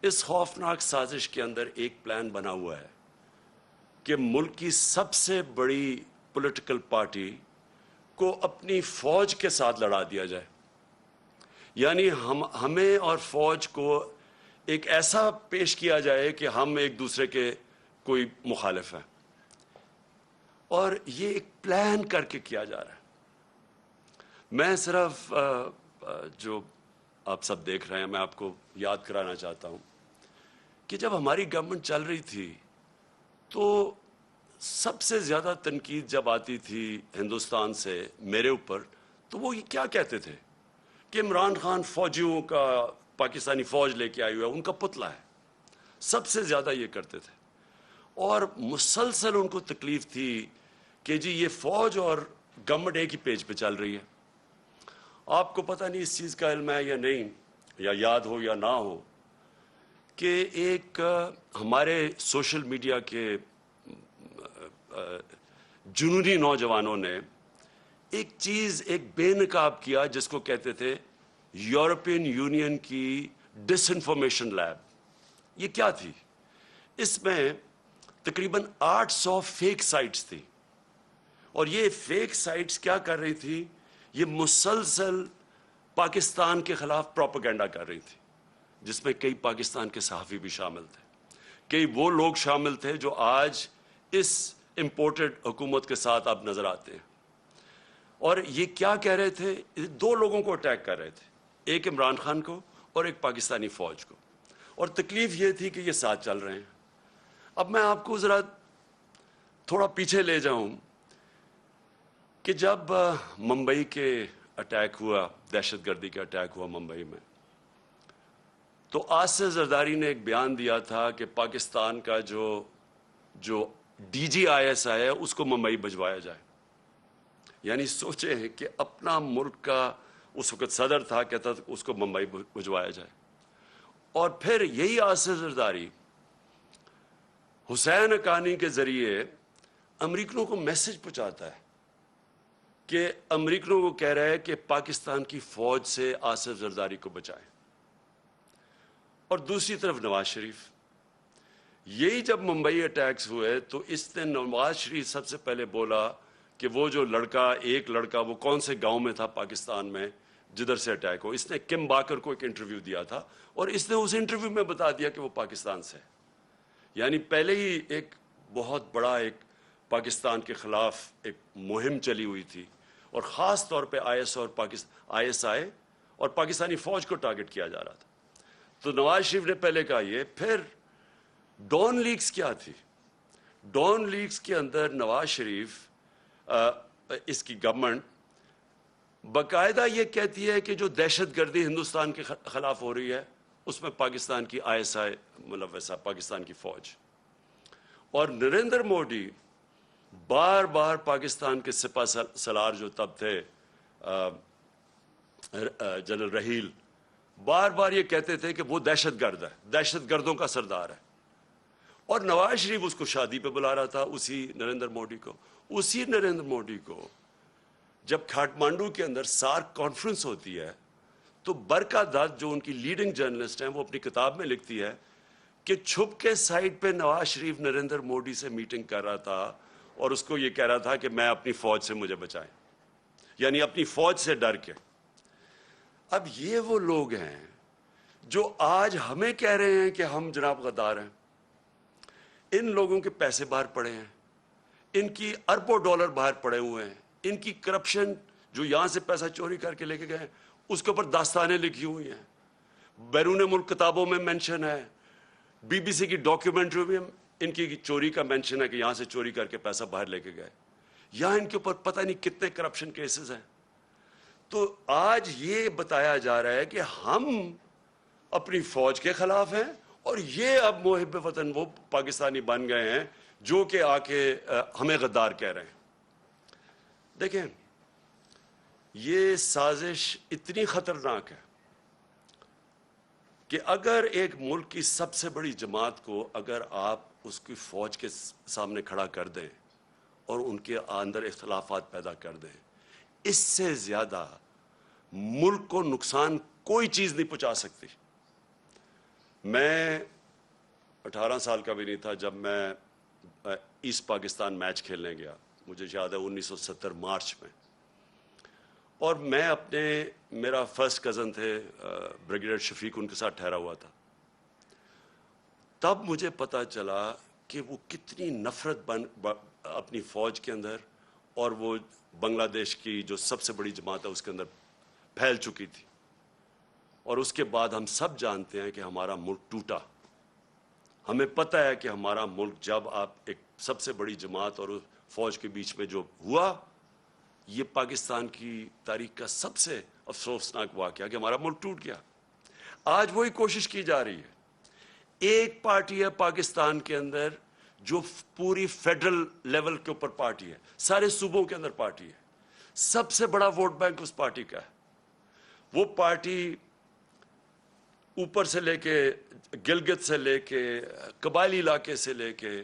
اس خوفناک سازش کے اندر ایک پلان بنا ہوا ہے کہ ملک کی سب سے بڑی پولیٹیکل پارٹی کو اپنی فوج کے ساتھ لڑا دیا جائے. یعنی ہمیں اور فوج کو ایک ایسا پیش کیا جائے کہ ہم ایک دوسرے کے کوئی مخالف ہیں، اور یہ ایک پلان کر کے کیا جا رہا ہے. میں صرف جو آپ سب دیکھ رہے ہیں، میں آپ کو یاد کرانا چاہتا ہوں کہ جب ہماری گورنمنٹ چل رہی تھی تو سب سے زیادہ تنقید جب آتی تھی ہندوستان سے میرے اوپر، تو وہ یہ کیا کہتے تھے کہ عمران خان فوجیوں کا، پاکستانی فوج لے کے آئی ہوئی ہے، ان کا پتلا ہے. سب سے زیادہ یہ کرتے تھے، اور مسلسل ان کو تکلیف تھی کہ جی یہ فوج اور گورنمنٹ ایک ہی پیج پہ چل رہی ہے. آپ کو پتہ نہیں اس چیز کا علم ہے یا نہیں، یا یاد ہو یا نہ ہو، کہ ایک ہمارے سوشل میڈیا کے جنونی نوجوانوں نے ایک چیز، ایک بے نقاب کیا جس کو کہتے تھے یورپین یونین کی ڈس انفارمیشن لیب. یہ کیا تھی؟ اس میں تقریباً 800 فیک سائٹس تھی، اور یہ فیک سائٹس کیا کر رہی تھی؟ یہ مسلسل پاکستان کے خلاف پروپیگنڈا کر رہی تھی، جس میں کئی پاکستان کے صحافی بھی شامل تھے، کئی وہ لوگ شامل تھے جو آج اس امپورٹڈ حکومت کے ساتھ آپ نظر آتے ہیں. اور یہ کیا کہہ رہے تھے؟ دو لوگوں کو اٹیک کر رہے تھے، ایک عمران خان کو اور ایک پاکستانی فوج کو، اور تکلیف یہ تھی کہ یہ ساتھ چل رہے ہیں. اب میں آپ کو ذرا تھوڑا پیچھے لے جاؤں کہ جب ممبئی کے اٹیک ہوا، دہشت گردی کا اٹیک ہوا ممبئی میں، تو آصف زرداری نے ایک بیان دیا تھا کہ پاکستان کا جو D G I S I ہے اس کو ممبئی بھجوایا جائے. یعنی سوچیں کہ اپنا ملک کا اس وقت صدر تھا، کہتا تھا اس کو ممبئی بھجوایا جائے. اور پھر یہی آصف زرداری حسین حقانی کے ذریعے امریکنوں کو میسج پہنچاتا ہے کہ امریکنوں کو کہہ رہا ہے کہ پاکستان کی فوج سے آصف زرداری کو بچائیں. اور دوسری طرف نواز شریف، یہی جب ممبئی اٹیکس ہوئے تو اس نے نواز شریف سب سے پہلے بولا کہ وہ جو ایک لڑکا وہ کون سے گاؤں میں تھا پاکستان میں جدھر سے اٹیک ہو. اس نے کم باکر کو ایک انٹرویو دیا تھا، اور اس نے اس انٹرویو میں بتا دیا کہ وہ پاکستان سے ہے. یعنی پہلے ہی ایک بہت بڑا ایک پاکستان کے خلاف ایک مہم چلی ہوئی تھی، اور خاص طور پہ آئی ایس آئی اور پاکستانی فوج کو ٹارگٹ کیا جا رہا تھا. تو نواز شریف نے پہلے کہا یہ. پھر ڈون لیکس کیا تھی؟ ڈون لیکس کے اندر نواز شریف، اس کی گورنمنٹ باقاعدہ یہ کہتی ہے کہ جو دہشت گردی ہندوستان کے خلاف ہو رہی ہے اس میں پاکستان کی آئی ایس آئی ملوث ہے، پاکستان کی فوج. اور نریندر مودی بار بار پاکستان کے سپہ سالار جو تب تھے جنرل رحیل، بار بار یہ کہتے تھے کہ وہ دہشت گرد ہے، دہشت گردوں کا سردار ہے. اور نواز شریف اس کو شادی پہ بلا رہا تھا، اسی نریندر مودی کو. اسی نریندر مودی کو جب کھاٹمانڈو کے اندر سارک کانفرنس ہوتی ہے تو برکا دت جو ان کی لیڈنگ جرنلسٹ ہیں، وہ اپنی کتاب میں لکھتی ہے کہ چھپ کے سائٹ پہ نواز شریف نریندر مودی سے میٹنگ کر رہا تھا، اور اس کو یہ کہہ رہا تھا کہ میں اپنی فوج سے مجھے بچائیں، یعنی اپنی فوج سے ڈر کے. اب یہ وہ لوگ ہیں جو آج ہمیں کہہ رہے ہیں کہ ہم جناب غدار ہیں. ان لوگوں کے پیسے باہر پڑے ہیں، ان کی اربوں ڈالر باہر پڑے ہوئے ہیں، ان کی کرپشن جو یہاں سے پیسہ چوری کر کے لے کے گئے اس کے اوپر داستانیں لکھی ہوئی ہیں، بیرون ملک کتابوں میں مینشن ہے، بی بی سی کی ڈاکیومنٹری میں ان کی چوری کا مینشن ہے کہ یہاں سے چوری کر کے پیسہ باہر لے کے گئے. یہاں ان کے اوپر پتہ نہیں کتنے کرپشن کیسز ہیں. تو آج یہ بتایا جا رہا ہے کہ ہم اپنی فوج کے خلاف ہیں، اور یہ اب محب وطن وہ پاکستانی بن گئے ہیں جو کہ آ کے ہمیں غدار کہہ رہے ہیں. دیکھیں، یہ سازش اتنی خطرناک ہے کہ اگر ایک ملک کی سب سے بڑی جماعت کو اگر آپ اس کی فوج کے سامنے کھڑا کر دیں اور ان کے اندر اختلافات پیدا کر دیں، اس سے زیادہ ملک کو نقصان کوئی چیز نہیں پہنچا سکتی. میں 18 سال کا بھی نہیں تھا جب میں ایسٹ پاکستان میچ کھیلنے گیا، مجھے یاد ہے 1970 مارچ میں، اور میں میرا فرسٹ کزن تھے بریگیڈیئر شفیق، ان کے ساتھ ٹھہرا ہوا تھا۔ تب مجھے پتا چلا کہ وہ کتنی نفرت اپنی فوج کے اندر اور وہ بنگلہ دیش کی جو سب سے بڑی جماعت ہے اس کے اندر پھیل چکی تھی، اور اس کے بعد ہم سب جانتے ہیں کہ ہمارا ملک ٹوٹا۔ ہمیں پتہ ہے کہ ہمارا ملک جب آپ ایک سب سے بڑی جماعت اور فوج کے بیچ میں جو ہوا، یہ پاکستان کی تاریخ کا سب سے افسوسناک واقعہ کہ ہمارا ملک ٹوٹ گیا۔ آج وہی کوشش کی جا رہی ہے۔ ایک پارٹی ہے پاکستان کے اندر جو پوری فیڈرل لیول کے اوپر پارٹی ہے، سارے صوبوں کے اندر پارٹی ہے، سب سے بڑا ووٹ بینک اس پارٹی کا ہے۔ وہ پارٹی اوپر سے لے کے گلگت سے لے کے قبائلی علاقے سے لے کے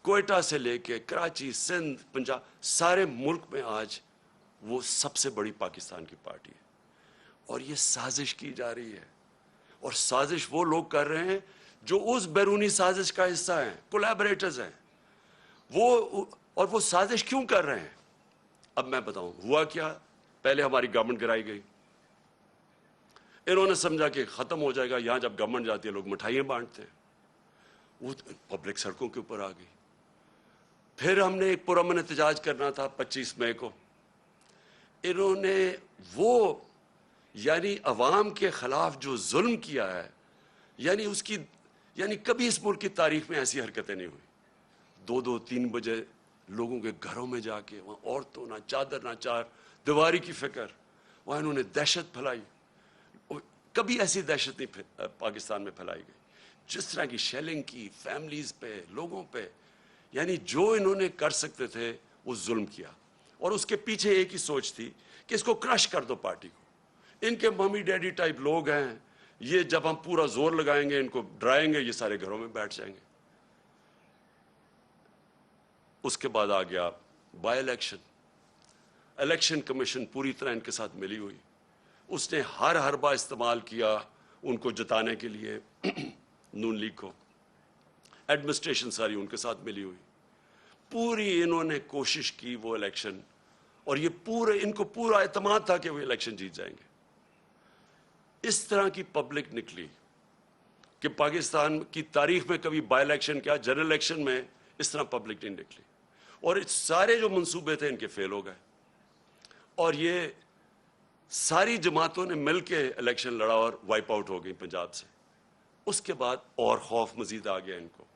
کوئٹہ سے لے کے کراچی، سندھ، پنجاب، سارے ملک میں آج وہ سب سے بڑی پاکستان کی پارٹی ہے، اور یہ سازش کی جا رہی ہے، اور سازش وہ لوگ کر رہے ہیں جو اس بیرونی سازش کا حصہ ہیں، کولیبریٹرز ہیں اور وہ سازش کیوں کر رہے ہیں؟ اب میں بتاؤں ہوا کیا۔ پہلے ہماری گورنمنٹ گرائی گئی، انہوں نے سمجھا کہ ختم ہو جائے گا، یہاں جب گورنمنٹ جاتی ہے لوگ مٹھائیاں بانٹتے ہیں، وہ پبلک سڑکوں کے اوپر آ گئی۔ پھر ہم نے ایک پرامن احتجاج کرنا تھا 25 مئی کو، انہوں نے وہ یعنی عوام کے خلاف جو ظلم کیا ہے، یعنی کبھی اس ملک کی تاریخ میں ایسی حرکتیں نہیں ہوئی۔ 2-2 3 بجے لوگوں کے گھروں میں جا کے وہاں عورتوں نہ چادر نہ چار دیواری کی فکر، وہاں انہوں نے دہشت پھیلائی۔ کبھی ایسی دہشت نہیں پاکستان میں پھیلائی گئی جس طرح کی شیلنگ کی فیملیز پہ، لوگوں پہ، یعنی جو انہوں نے کر سکتے تھے وہ ظلم کیا، اور اس کے پیچھے ایک ہی سوچ تھی کہ اس کو کرش کر دو پارٹی کو۔ ان کے ممی ڈیڈی ٹائپ لوگ ہیں، یہ جب ہم پورا زور لگائیں گے، ان کو ڈرائیں گے، یہ سارے گھروں میں بیٹھ جائیں گے۔ اس کے بعد آ گیا بائی الیکشن کمیشن پوری طرح ان کے ساتھ ملی ہوئی، اس نے ہر حربہ استعمال کیا ان کو جتانے کے لیے نون لیگ کو، ایڈمنسٹریشن ساری ان کے ساتھ ملی ہوئی، پوری انہوں نے کوشش کی وہ الیکشن، اور ان کو پورا اعتماد تھا کہ وہ الیکشن جیت جائیں گے۔ اس طرح کی پبلک نکلی کہ پاکستان کی تاریخ میں کبھی بائی الیکشن کیا، جنرل الیکشن میں اس طرح پبلک نہیں نکلی، اور سارے جو منصوبے تھے ان کے فیل ہو گئے، اور یہ ساری جماعتوں نے مل کے الیکشن لڑا اور وائپ آؤٹ ہو گئی پنجاب سے۔ اس کے بعد اور خوف مزید آ گیا ان کو،